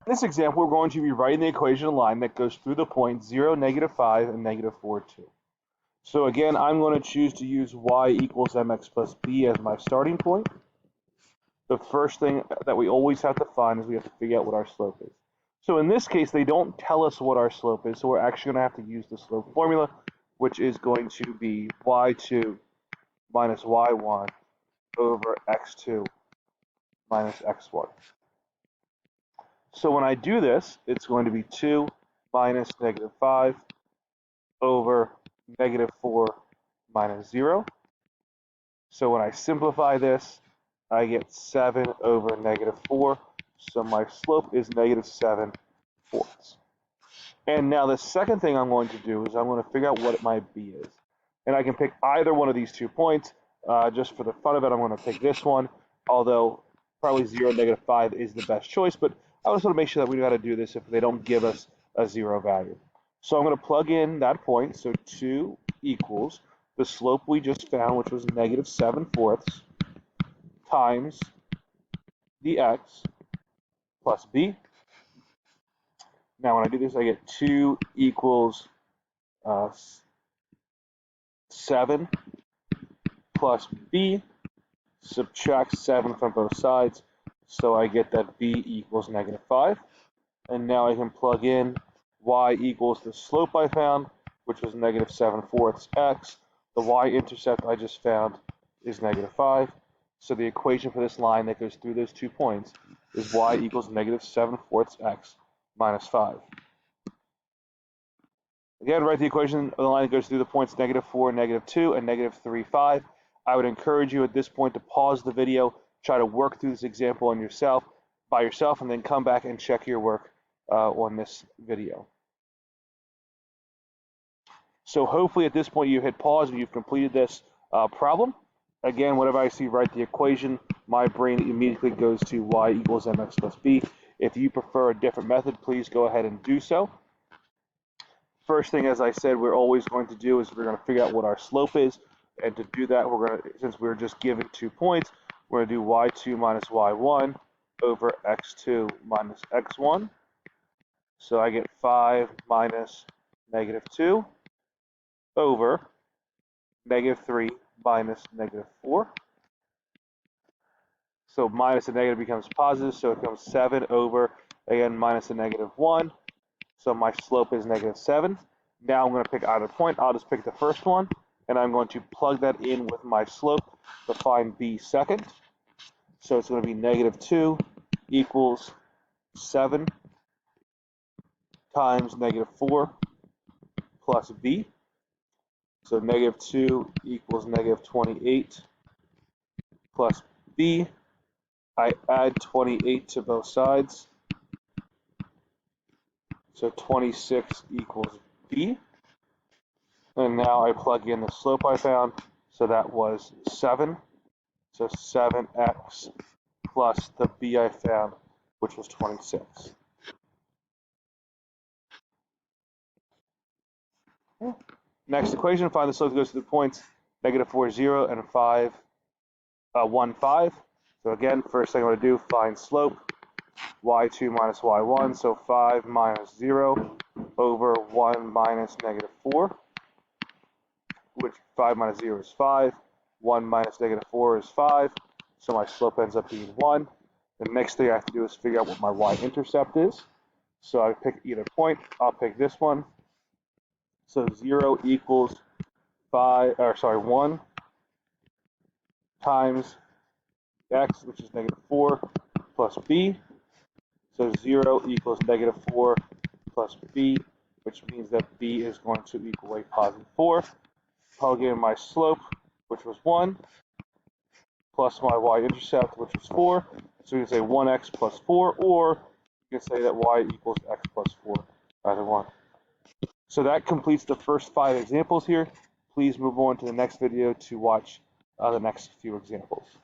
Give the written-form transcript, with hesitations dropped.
In this example, we're going to be writing the equation line that goes through the points 0, -5, and -4, 2. So again, I'm going to choose to use y equals mx plus b as my starting point. The first thing that we always have to find is we have to figure out what our slope is. So in this case, they don't tell us what our slope is, so we're actually going to have to use the slope formula, which is going to be y2 minus y1 over x2 minus x1. So when I do this, it's going to be 2 minus -5 over -4 minus 0. So when I simplify this, I get 7 over -4. So my slope is -7/4. And now the second thing I'm going to do is I'm going to figure out what my b is. And I can pick either one of these 2 points. Just for the fun of it, I'm going to pick this one, although probably 0, -5 is the best choice. But I just want to make sure that we know how to do this if they don't give us a 0 value. So I'm going to plug in that point. So 2 equals the slope we just found, which was -7/4, times the x plus b. Now when I do this, I get 2 equals 7 plus b, subtract 7 from both sides, so I get that b equals -5. And now I can plug in y equals the slope I found, which was -7/4 x. The y-intercept I just found is -5. So the equation for this line that goes through those 2 points is y equals -7/4 x minus 5. Again, write the equation of the line that goes through the points -4, -2, and -3, 5. I would encourage you at this point to pause the video, try to work through this example by yourself, and then come back and check your work on this video. So hopefully at this point you hit pause and you've completed this problem. Again, whenever I see write the equation, my brain immediately goes to y equals mx plus b. If you prefer a different method, please go ahead and do so. First thing, as I said, we're always going to do is we're going to figure out what our slope is. And to do that, since we're just given 2 points, we're going to do y2 minus y1 over x2 minus x1. So I get 5 minus -2 over -3 minus -4. So minus and negative becomes positive, so it becomes 7 over, again, minus a -1. So my slope is -7. Now I'm going to pick either point. I'll just pick the first one, and I'm going to plug that in with my slope to find b second. So it's going to be -2 equals 7 times -4 plus b. So -2 equals -28 plus b. I add 28 to both sides. So 26 equals b. And now I plug in the slope I found. So that was 7. So 7x plus the b I found, which was 26. Next equation, find the slope that goes to the points -4, 0, and 5, 1, 5. So again, first thing I'm going to do, find slope, y2 minus y1, so 5 minus 0 over 1 minus -4, which 5 minus 0 is 5, 1 minus -4 is 5, so my slope ends up being 1. The next thing I have to do is figure out what my y-intercept is. So I pick either point, I'll pick this one. So 0 equals 1 times x, which is -4, plus b. So 0 equals -4 plus b, which means that b is going to equal a positive 4. Plug in my slope, which was 1, plus my y-intercept, which was 4. So you can say 1x plus 4, or you can say that y equals x plus 4, either one. So that completes the first 5 examples here. Please move on to the next video to watch the next few examples.